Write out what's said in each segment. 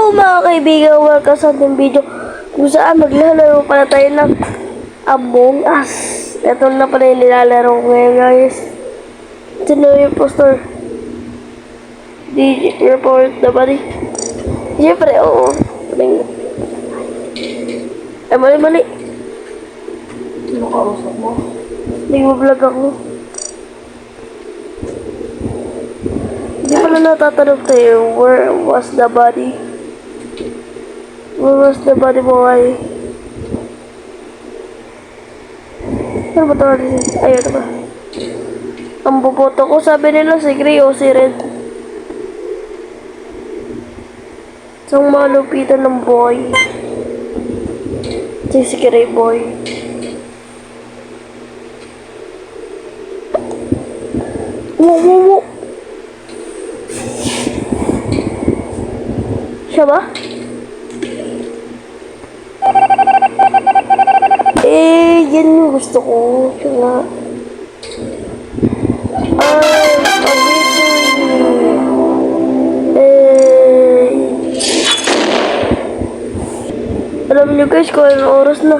Mga kaibigan, welcome sa ating video kung saan maglalaro pala tayo ng Among Us. Ito na pala yung nilalaro ko ngayon, guys. Sino yung impostor? DJ report na ba rin? Siyempre, oo. Ay, mali. Sino kausap mo? Nag-vlog ako. Hindi pala natatanong tayo, where was the body? Where was the body, boy? Ano ba ito? Ayun, ito ba? Ang buboto ko, sabi nila si Gray o si Red. Isang malupitan ng boy. Si Gray boy. Wow. Siya ba? Yan yung gusto ko. Siya nga. Alam niyo guys kung anong oras na.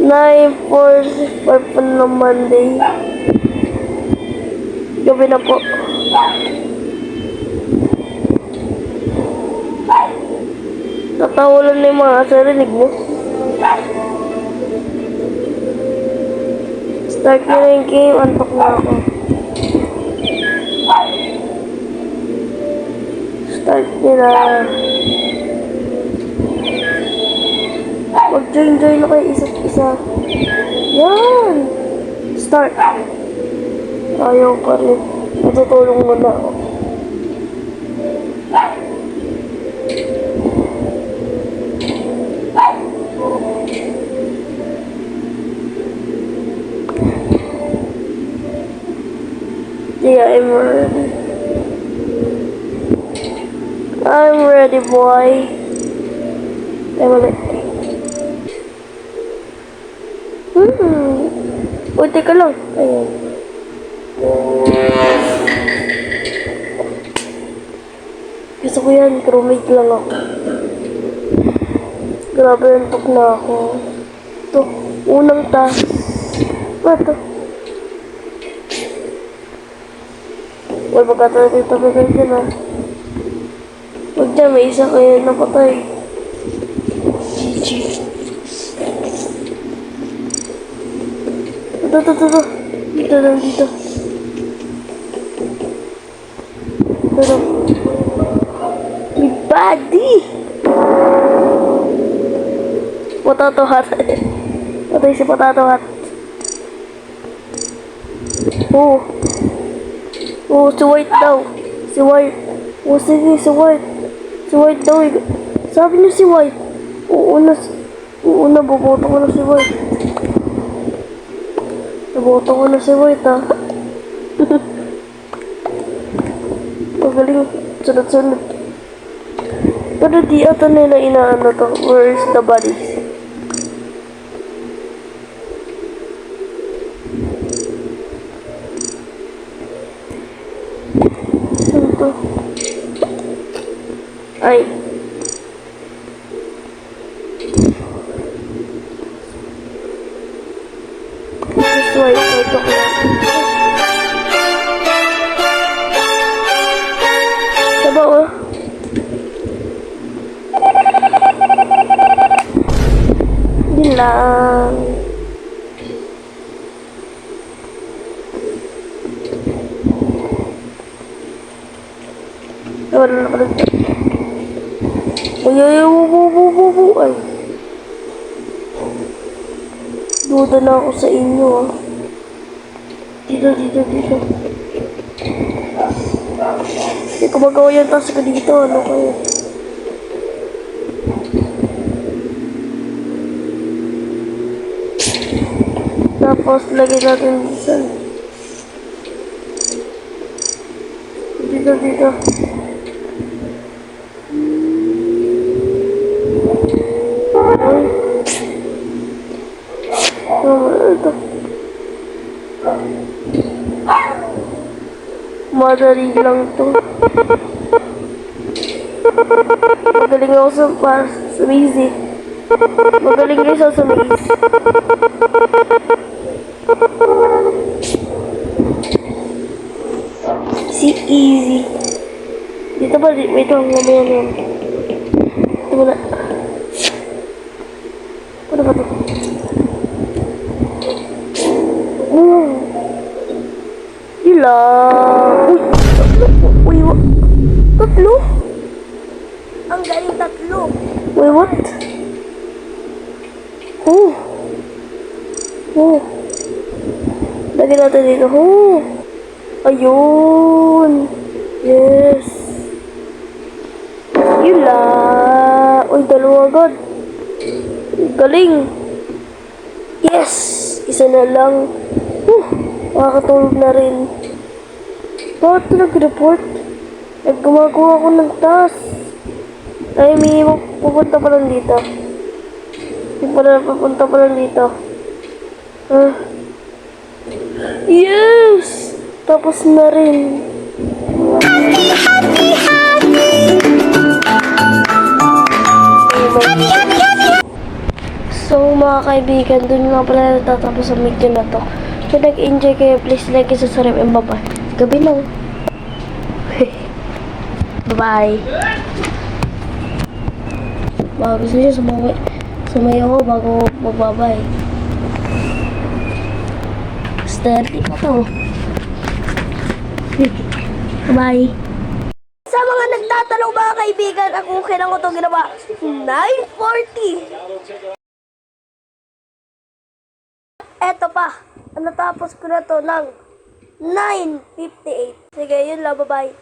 9:45 pa ng Monday. Gabi na po. Tatawalan na yung mga sarinig mo. Start na yung game, antok na ako. Start nila. Mag-join na kayo isa't isa. Yan! Start. Ayaw pa rin. Matutulong muna ako. Yeah, I'm ready, boy. Uy, teka lang. Ayan. Gusto ko yan, crewmate lang ako. Grabe, antok na ako. Ito, unang task. Ito. Uy, magkatabi kayo dyan, ha. Huwag dyan, may isa kayo napatay. GG. Ito. Dito lang, dito. Ito. May body! Potato Hat. Patay si Potato Hat. Oh, si White daw. Si White. Oh, sige, si White. Si White daw. Sabi niyo si White. Oo na, boboto ko na si White. Boboto ko na si White, ha. Magaling. Sunod. Pero di ata nila inaano to. Where is the body? Ito. Ay. Just wait ako. Saba, oh. Yun lang. Wala na pala. Ay. Duda na ako sa inyo, ah. Dito. Hindi ko magawa yung task ko dito. Ano kayo? Tapos, lagay natin dito. Dito. Ito. Madali lang to. Magaling ako sa maze eh. Magaling guys ako sa maze. Si easy. Dito ba? Wait lang, mamaya na yan. Ito muna. Ano ba ito? Yun lang. Uy, tatlo? Ang galing tatlo. Wait, what? Oh. Oh. Lagyan natin dito. Oh. Ayun. Yes. Yun lang. Uy, dalawa agad. Galing. Yes. Isa na lang. Makakatulog na rin. Bakit ko nag-report? Gumagawa ko ng task. Ay, may pupunta pa lang dito. Pupunta pa lang dito. Yes! Tapos na rin. So mga kaibigan, dun nga pala natatapos ang video na to. Kung nag-enjoy kayo, please like and subscribe and bye-bye. Gabi na. Bye-bye. Baka gusto niyo sumayaw ako bago magbabay. Steady na to. Bye. Sa mga nagtatanong mga kaibigan, kung kailan ko ito ginawa, 9:40. Eto pa, natapos ko na to ng 9:58. Sige, yun lang, bye-bye.